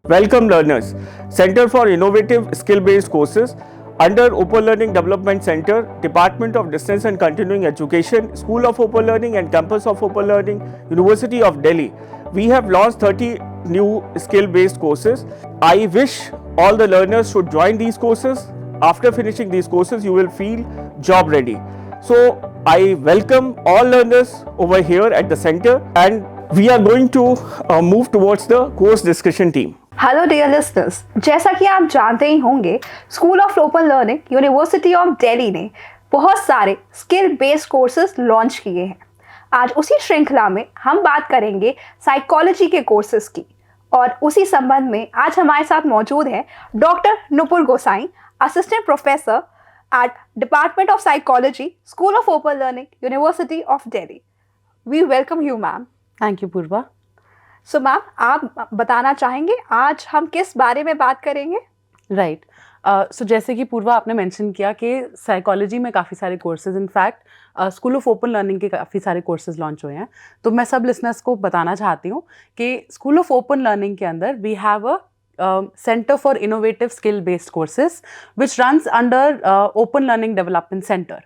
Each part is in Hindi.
Welcome learners. Center for Innovative Skill-Based Courses under Open Learning Development Center, Department of Distance and Continuing Education, School of Open Learning and Campus of Open Learning, University of Delhi. We have launched 30 new skill-based courses. I wish all the learners should join these courses. After finishing these courses, you will feel job ready. So I welcome all learners over here at the center, and we are going to move towards the course discussion team. Hello dear listeners, जैसा कि आप जानते ही होंगे, school of open learning university of Delhi ने बहुत सारे स्किल बेस्ड कोर्सेज लॉन्च किए हैं। आज उसी श्रृंखला में हम बात करेंगे साइकोलॉजी के कोर्सेज की, और उसी संबंध में आज हमारे साथ मौजूद है doctor Nupur Gosai, assistant professor at department of psychology, school of open learning, university of Delhi. We welcome you ma'am. Thank you Purva. So ma'am, आप बताना चाहेंगे आज हम किस बारे में बात करेंगे? राइट। सो जैसे कि पूर्वा आपने मेंशन किया कि साइकोलॉजी में काफ़ी सारे courses, in fact school of open learning के काफ़ी सारे कोर्सेज लॉन्च हुए हैं। तो मैं सब लिसनर्स को बताना चाहती हूँ कि स्कूल ऑफ ओपन लर्निंग के अंदर we have a centre for innovative skill based courses which runs under open learning development centre.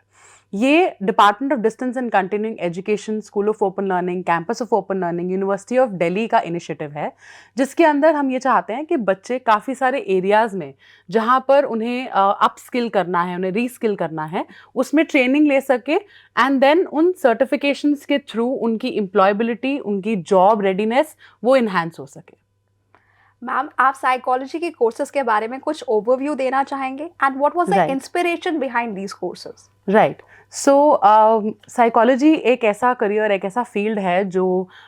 ये department of distance and continuing education, school of open learning, campus of open learning, university of Delhi का इनिशिएटिव है, जिसके अंदर हम ये चाहते हैं कि बच्चे काफ़ी सारे एरियाज़ में जहाँ पर उन्हें अप स्किल करना है, उन्हें री स्किल करना है, उसमें ट्रेनिंग ले सके एंड देन उन सर्टिफिकेशंस के थ्रू उनकी एम्प्लॉयबिलिटी, उनकी जॉब रेडीनेस वो इन्हांस हो सके। मैम, आप साइकोलॉजी के कोर्सेज के बारे में कुछ ओवरव्यू देना चाहेंगे? And what was the inspiration behind these courses? Right. So psychology एक ऐसा करियर, एक ऐसा फील्ड है जो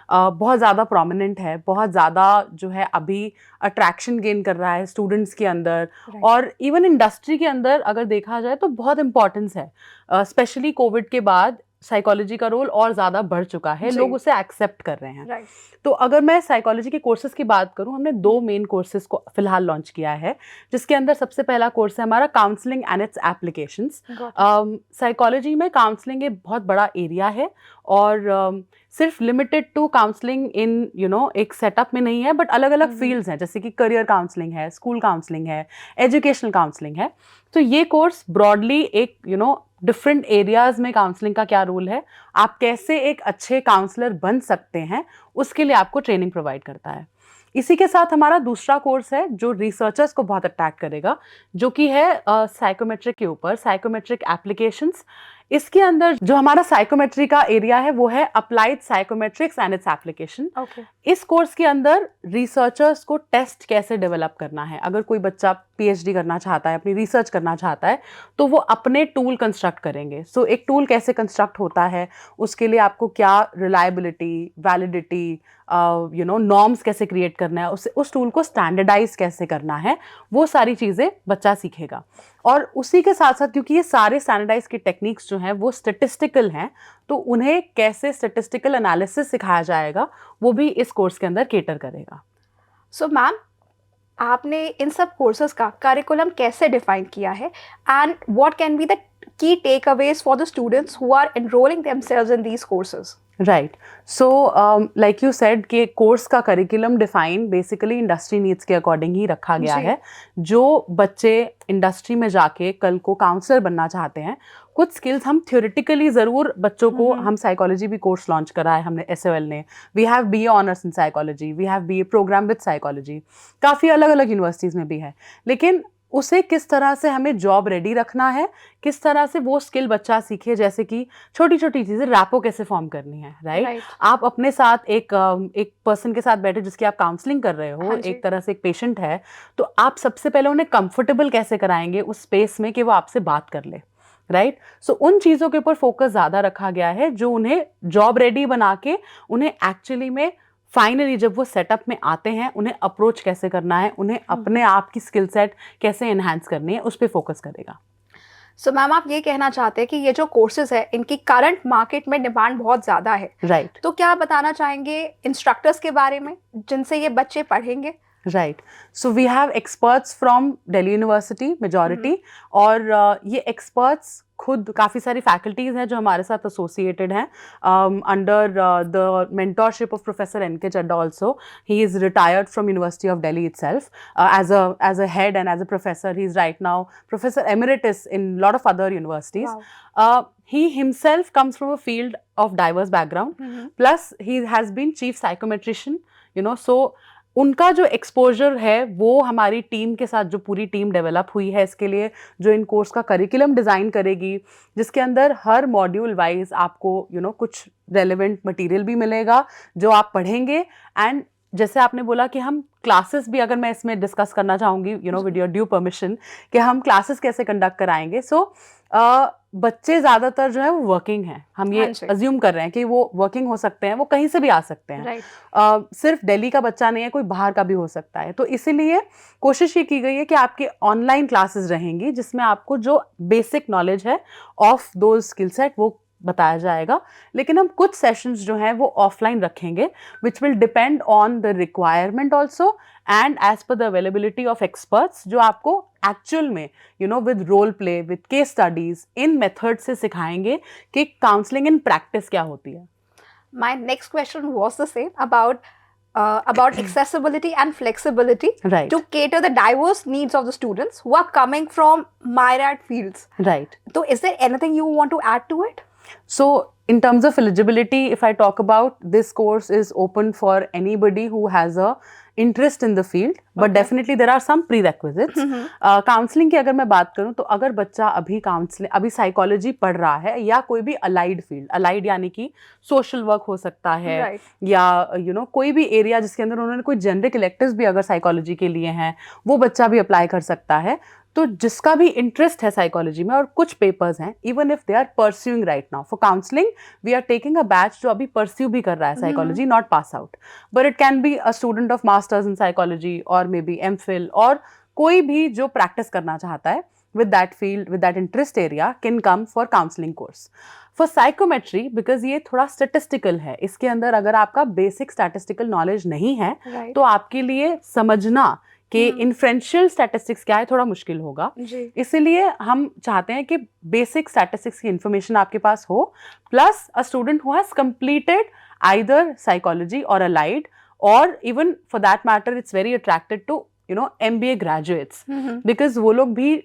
बहुत ज़्यादा प्रोमिनेंट है, बहुत ज़्यादा जो है अभी अट्रैक्शन गेन कर रहा है स्टूडेंट्स के अंदर, और इवन इंडस्ट्री के अंदर अगर देखा जाए तो बहुत इम्पॉर्टेंस है। स्पेशली कोविड के बाद साइकोलॉजी का रोल और ज़्यादा बढ़ चुका है, लोग उसे एक्सेप्ट कर रहे हैं। तो अगर मैं साइकोलॉजी के कोर्सेज की बात करूं, हमने 2 मेन कोर्सेज को फिलहाल लॉन्च किया है, जिसके अंदर सबसे पहला कोर्स है हमारा counselling and it's applications. Psychology में काउंसलिंग एक बहुत बड़ा एरिया है, और सिर्फ लिमिटेड टू काउंसलिंग इन एक सेटअप में नहीं है, बट अलग अलग फील्ड्स हैं, जैसे कि करियर काउंसलिंग है, स्कूल काउंसलिंग है, एजुकेशनल काउंसलिंग है। तो ये कोर्स ब्रॉडली एक डिफरेंट एरियाज़ में काउंसलिंग का क्या रोल है, आप कैसे एक अच्छे काउंसलर बन सकते हैं, उसके लिए आपको ट्रेनिंग प्रोवाइड करता है। इसी के साथ हमारा दूसरा कोर्स है जो रिसर्चर्स को बहुत अट्रैक्ट करेगा, जो कि है साइकोमेट्रिक के ऊपर, साइकोमेट्रिक एप्लीकेशंस। इसके अंदर जो हमारा साइकोमेट्री का एरिया है वो है applied psychometrics and its application. इस कोर्स के अंदर रिसर्चर्स को टेस्ट कैसे डेवलप करना है, अगर कोई बच्चा पीएचडी करना चाहता है, अपनी रिसर्च करना चाहता है, तो वो अपने टूल कंस्ट्रक्ट करेंगे। सो एक टूल कैसे कंस्ट्रक्ट होता है, उसके लिए आपको क्या रिलायबिलिटी, वैलिडिटी, नॉर्म्स कैसे क्रिएट करना है, उस टूल को स्टैंडर्डाइज कैसे करना है, वो सारी चीज़ें बच्चा सीखेगा। और उसी के साथ साथ, क्योंकि ये सारे स्टैंडर्डाइज की टेक्निक्स जो हैं वो स्टेटिस्टिकल हैं, तो उन्हें कैसे स्टेटिस्टिकल एनालिसिस सिखाया जाएगा, वो भी इस कोर्स के अंदर केटर करेगा। सो मैम, आपने इन सब कोर्सेज का करिकुलम कैसे डिफाइन किया है, and what can be the key takeaways for the students who are enrolling themselves in these courses? Right. So like you said कि कोर्स का curriculum define basically industry needs के अकॉर्डिंग ही रखा गया है। जो बच्चे इंडस्ट्री में जाके कल को काउंसलर बनना चाहते हैं, कुछ स्किल्स हम थ्योरेटिकली ज़रूर बच्चों को, हम साइकोलॉजी भी कोर्स लॉन्च करा है हमने, SOL ने। We have BA honours in psychology, we have BA programme with psychology, काफ़ी अलग अलग यूनिवर्सिटीज़ में भी है। लेकिन उसे किस तरह से हमें जॉब रेडी रखना है, किस तरह से वो स्किल बच्चा सीखे, जैसे कि छोटी छोटी चीज़ें, रैपो कैसे फॉर्म करनी है, राइट? आप अपने साथ एक पर्सन के साथ बैठे जिसकी आप काउंसलिंग कर रहे हो, एक तरह से एक पेशेंट है, तो आप सबसे पहले उन्हें कंफर्टेबल कैसे कराएंगे उस स्पेस में कि वो आपसे बात कर ले, राइट? सो उन चीज़ों के ऊपर फोकस ज़्यादा रखा गया है, जो उन्हें जॉब रेडी बना के उन्हें एक्चुअली में फाइनली जब वो सेटअप में आते हैं, उन्हें अप्रोच कैसे करना है, उन्हें अपने आप की स्किल सेट कैसे एनहांस करनी है, उस पर फोकस करेगा। सो मैम, आप ये कहना चाहते हैं कि ये जो कोर्सेज है, इनकी करंट मार्केट में डिमांड बहुत ज़्यादा है, राइट? तो क्या आप बताना चाहेंगे इंस्ट्रक्टर्स के बारे में जिनसे ये बच्चे पढ़ेंगे? Right. So we have experts from Delhi university majority, और ये एक्सपर्ट्स खुद काफ़ी सारी फैकल्टीज़ हैं जो हमारे साथ एसोसिएटेड हैं under the mentorship of professor N K. Chadda also. He is retired from university of Delhi itself as a head and as a professor. He is right now professor emeritus in a lot of other universities. Wow. He himself comes from a field of diverse background. Plus he has been chief psychometrician, so उनका जो एक्सपोजर है वो हमारी टीम के साथ, जो पूरी टीम डेवलप हुई है इसके लिए, जो इन कोर्स का करिकुलम डिज़ाइन करेगी, जिसके अंदर हर मॉड्यूल वाइज आपको कुछ रेलेवेंट मटेरियल भी मिलेगा जो आप पढ़ेंगे. एंड जैसे आपने बोला कि हम क्लासेस भी, अगर मैं इसमें डिस्कस करना चाहूँगी विद योर ड्यू परमिशन, कि हम क्लासेस कैसे कंडक्ट कराएंगे. सो बच्चे ज़्यादातर जो है वो वर्किंग हैं. हम ये अज्यूम कर रहे हैं कि वो वर्किंग हो सकते हैं, वो कहीं से भी आ सकते हैं. सिर्फ दिल्ली का बच्चा नहीं है, कोई बाहर का भी हो सकता है. तो इसीलिए कोशिश ये की गई है कि आपकी ऑनलाइन क्लासेस रहेंगी जिसमें आपको जो बेसिक नॉलेज है ऑफ दो स्किल सेट वो बताया जाएगा. लेकिन हम कुछ सेशंस जो हैं वो ऑफलाइन रखेंगे which will depend on the requirement also and as per the availability of experts, जो आपको एक्चुअल में with role play, with case studies, इन मेथड से सिखाएंगे कि काउंसलिंग इन प्रैक्टिस क्या होती है. My next question was the same about accessibility and flexibility Right. to cater the diverse needs of the students who are coming from myriad fields. Right. So is there anything you want to add to it? So in terms of eligibility, if I talk about, this course is open for anybody who has a interest in the field, but definitely there are some prerequisites. Counselling की अगर मैं बात करूं तो अगर बच्चा अभी साइकोलॉजी पढ़ रहा है या कोई भी अलाइड फील्ड, अलाइड यानी कि सोशल वर्क हो सकता है, या कोई भी एरिया जिसके अंदर उन्होंने कोई जेनरिक इलेक्टिव्स भी अगर साइकोलॉजी के लिए हैं, वो बच्चा भी अप्लाई कर सकता है. तो जिसका भी इंटरेस्ट है साइकोलॉजी में, और कुछ पेपर्स हैं even if they are pursuing right now for counselling, we are taking a batch जो अभी परस्यू भी कर रहा है psychology, not pass out, but it can be a student of masters in psychology और मे बी एमफिल, और कोई भी जो प्रैक्टिस करना चाहता है with that field, with that interest area, can come for counseling course. For psychometry, because ये थोड़ा statistical है, इसके अंदर अगर आपका basic statistical knowledge नहीं है, तो आपके लिए समझना कि इन्फ्रेंशियल स्टैटिस्टिक्स क्या है थोड़ा मुश्किल होगा. इसीलिए हम चाहते हैं कि बेसिक स्टैटिस्टिक्स की इंफॉर्मेशन आपके पास हो, plus a student who has completed either psychology or allied, और even for that matter it's very attracted to MBA graduates, because वो लोग भी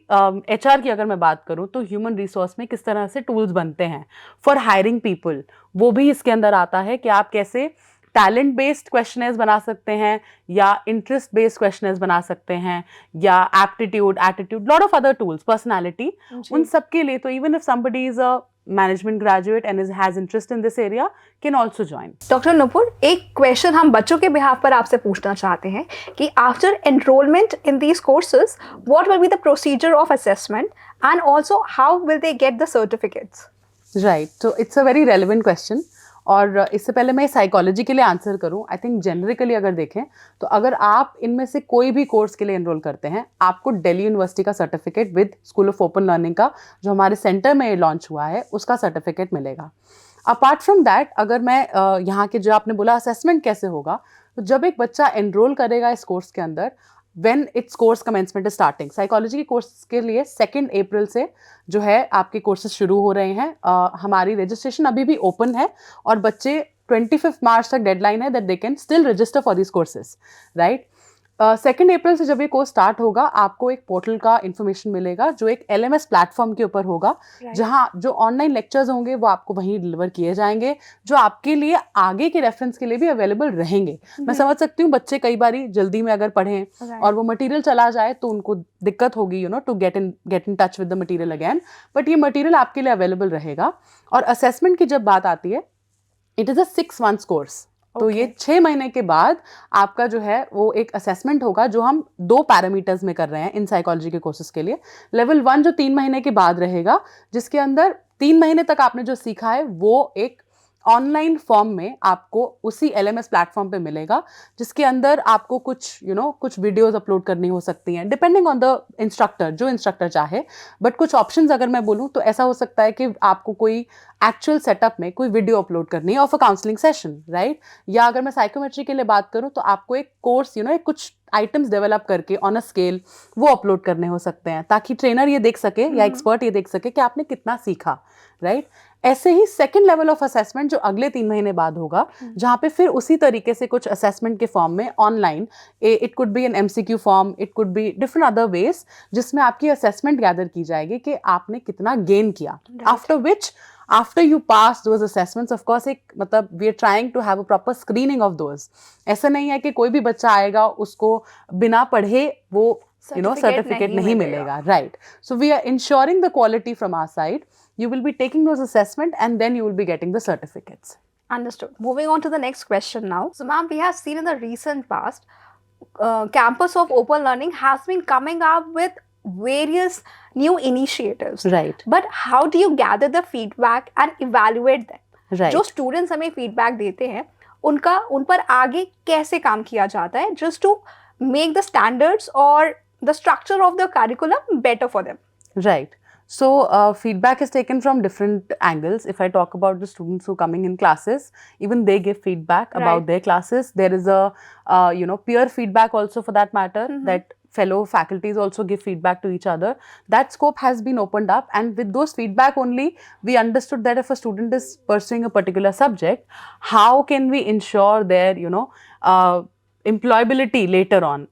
HR की अगर मैं बात करूँ तो ह्यूमन रिसोर्स में किस तरह से टूल्स बनते हैं फॉर हायरिंग पीपल, वो भी इसके अंदर आता है कि आप कैसे टैलेंट बेस्ड क्वेश्चनर्स बना सकते हैं, या इंटरेस्ट बेस्ड क्वेश्चनर्स बना सकते हैं, या aptitude, attitude, lot of other tools, personality, उन सब के लिए. तो even if somebody is a management graduate and has interest in this area, can also join. Doctor Nupur, एक क्वेश्चन हम बच्चों के बिहाफ पर आपसे पूछना चाहते हैं कि after enrolment in these courses what will be the procedure of assessment and also how will they get the certificates. Right, तो it's a very relevant question. और इससे पहले मैं साइकोलॉजी के लिए आंसर करूं, आई थिंक जेनरिकली अगर देखें तो अगर आप इनमें से कोई भी कोर्स के लिए एनरोल करते हैं, आपको दिल्ली यूनिवर्सिटी का certificate with school of open learning का जो हमारे सेंटर में लॉन्च हुआ है उसका सर्टिफिकेट मिलेगा. अपार्ट फ्रॉम दैट, अगर मैं यहाँ के जो आपने बोला असेसमेंट कैसे होगा, तो जब एक बच्चा एनरोल करेगा इस कोर्स के अंदर, when its course commencement is starting, psychology के कोर्स के लिए 2 अप्रैल से जो है आपके कोर्सेज शुरू हो रहे हैं. हमारी रजिस्ट्रेशन अभी भी ओपन है और बच्चे 25 मार्च तक डेडलाइन है that they can still register for this courses, right. 2 अप्रैल से जब ये कोर्स स्टार्ट होगा, आपको एक पोर्टल का इन्फॉर्मेशन मिलेगा जो एक LMS प्लेटफॉर्म के ऊपर होगा, जहां जो ऑनलाइन लेक्चर्स होंगे वो आपको वहीं डिलीवर किए जाएंगे, जो आपके लिए आगे के रेफरेंस के लिए भी अवेलेबल रहेंगे. मैं समझ सकती हूँ बच्चे कई बारी जल्दी में अगर पढ़ें और वो मटेरियल चला जाए तो उनको दिक्कत होगी to get in touch with the material again, but ये मटेरियल आपके लिए अवेलेबल रहेगा. और असेसमेंट की जब बात आती है, it is a 6 months course. तो ये 6 महीने के बाद आपका जो है वो एक असेसमेंट होगा जो हम 2 पैरामीटर्स में कर रहे हैं इन साइकोलॉजी के कोर्सेज के लिए. लेवल 1 जो 3 महीने के बाद रहेगा, जिसके अंदर 3 महीने तक आपने जो सीखा है वो एक ऑनलाइन फॉर्म में आपको उसी LMS प्लेटफॉर्म पे मिलेगा, जिसके अंदर आपको कुछ कुछ वीडियोस अपलोड करनी हो सकती हैं डिपेंडिंग ऑन द इंस्ट्रक्टर, जो इंस्ट्रक्टर चाहे। बट कुछ ऑप्शंस अगर मैं बोलूँ तो ऐसा हो सकता है कि आपको कोई एक्चुअल सेटअप में कोई वीडियो अपलोड करनी है of a counselling session, right. या अगर मैं साइकोमेट्री के लिए बात करूँ तो आपको एक कोर्स कुछ आइटम्स डेवलप करके ऑन अ स्केल वो अपलोड करने हो सकते हैं, ताकि ट्रेनर ये देख सके या एक्सपर्ट ये देख सके कि आपने कितना सीखा, राइट। ऐसे ही सेकंड लेवल ऑफ असेसमेंट जो अगले 3 महीने बाद होगा, जहाँ पे फिर उसी तरीके से कुछ असेसमेंट के फॉर्म में online, it could be an MCQ form, it could be different other ways, जिसमें आपकी असेसमेंट गैदर की जाएगी कि आपने कितना गेन किया। After which, after you pass those assessments, of course एक मतलब we are trying to have a proper screening of those. ऐसा नहीं है कि कोई भी बच्चा आएगा उसको बिना पढ़े वो certificate नहीं मिलेगा, right. So we are ensuring the quality from our side. You will be taking those assessment and then you will be getting the certificates. Understood. Moving on to the next question now. So ma'am, we have seen in the recent past, campus of open learning has been coming up with various new initiatives. Right. But how do you gather the feedback and evaluate them? Right. जो students हमें feedback देते हैं, उन पर आगे कैसे काम किया जाता है, just to make the standards or the structure of the curriculum better for them? Right. So feedback is taken from different angles. If I talk about the students who are coming in classes, even they give feedback about their classes. There is a peer feedback also for that matter, that fellow faculties also give feedback to each other. That scope has been opened up, and with those feedback only we understood that if a student is pursuing a particular subject, how can we ensure their employability later on.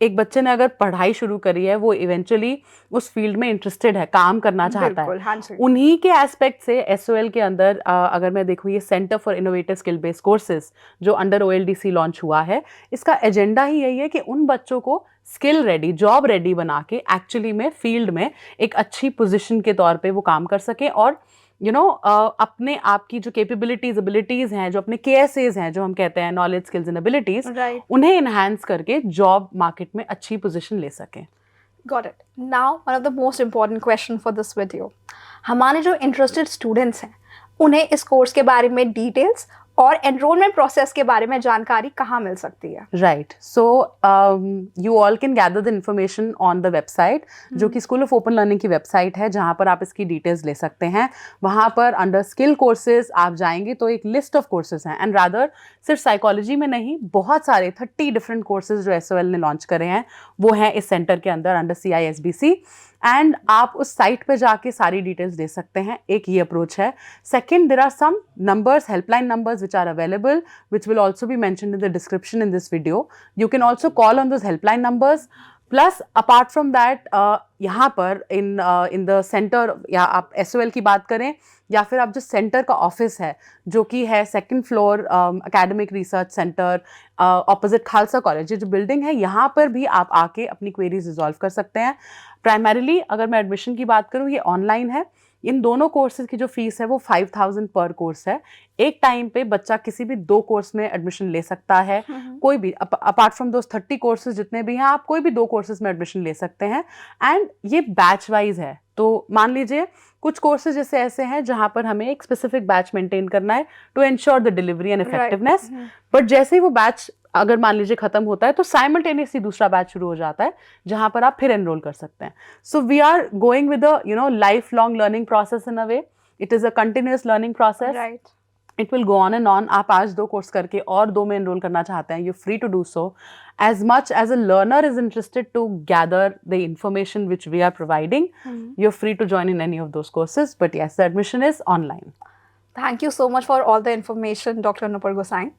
एक बच्चे ने अगर पढ़ाई शुरू करी है, वो इवेंचुअली उस फील्ड में इंटरेस्टेड है, काम करना चाहता है, उन्हीं के एस्पेक्ट से SOL के अंदर अगर मैं देखूँ, ये centre for innovative skill based courses जो अंडर OLDC लॉन्च हुआ है, इसका एजेंडा ही यही है कि उन बच्चों को स्किल रेडी, जॉब रेडी बना के एक्चुअली में फील्ड में एक अच्छी पोजीशन के तौर पे वो काम कर सके, और अपने आप की जो कैपेबिलिटीज, एबिलिटीज हैं, जो अपने KSAs हैं, जो हम कहते हैं नॉलेज, स्किल्स एंड एबिलिटीज, उन्हें इनहैंस करके जॉब मार्केट में अच्छी पोजीशन ले सकें। Got it. Now, one of the most important question for this video. हमारे जो interested students हैं, उन्हें इस कोर्स के बारे में डिटेल्स और एनरोलमेंट प्रोसेस के बारे में जानकारी कहाँ मिल सकती है? Right, so you all can gather the information on the website, जो कि स्कूल ऑफ ओपन लर्निंग की वेबसाइट है, जहाँ पर आप इसकी डिटेल्स ले सकते हैं। वहाँ पर अंडर स्किल कोर्सेज आप जाएंगे तो एक लिस्ट ऑफ कोर्सेज हैं, एंड रादर सिर्फ साइकोलॉजी में नहीं, बहुत सारे 30 डिफरेंट कोर्सेज जो SOL ने लॉन्च करे हैं वो हैं इस सेंटर के अंदर अंडर CISBC, एंड आप उस साइट पे जाके सारी डिटेल्स दे सकते हैं। एक ये अप्रोच है। Second, there are some numbers, helpline numbers which are available, which will also be mentioned in the description in this video. You can also call on those helpline numbers. Plus apart from that, यहाँ पर इन द सेंटर, या आप SOL की बात करें या फिर आप जो सेंटर का ऑफिस है, जो कि है 2nd floor academic research centre opposite Khalsa college, जो बिल्डिंग है, यहाँ पर भी आप आके अपनी क्वेरीज रिजॉल्व कर सकते हैं। प्राइमरीली अगर मैं एडमिशन की बात करूँ, ये ऑनलाइन है। इन दोनों कोर्सेज की जो फीस है वो 5000 पर कोर्स है। एक टाइम पे बच्चा किसी भी 2 कोर्स में एडमिशन ले सकता है, कोई भी अपार्ट फ्रॉम दोस 30 कोर्सेज जितने भी हैं, आप कोई भी 2 कोर्सेज में एडमिशन ले सकते हैं, एंड ये बैच वाइज है। तो मान लीजिए कुछ कोर्सेज जैसे ऐसे हैं जहाँ पर हमें एक स्पेसिफिक बैच मेंटेन करना है to ensure the delivery and effectiveness, but जैसे ही वो बैच अगर मान लीजिए खत्म होता है तो साइमल्टेनियसली दूसरा बैच शुरू हो जाता है, जहां पर आप फिर एनरोल कर सकते हैं। So we are going with a life long learning process in a way. It is a continuous learning process, right. It will go on and on. आप आज 2 कोर्स करके और 2 में एनरोल करना चाहते हैं, you free to do so. As much as a learner is interested to gather the information which we are providing, you're free to join in any of those courses. But yes, the admission is online. Thank you so much for all the information, Dr. Nupur Gosain.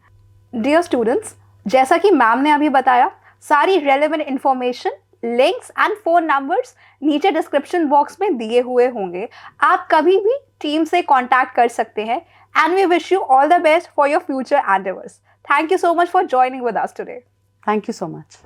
Dear students, जैसा कि मैम ने अभी बताया, सारी relevant information, links and phone numbers नीचे description box में दिए हुए होंगे। आप कभी भी टीम से contact कर सकते हैं, and we wish you all the best for your future endeavors. Thank you so much for joining with us today. Thank you so much.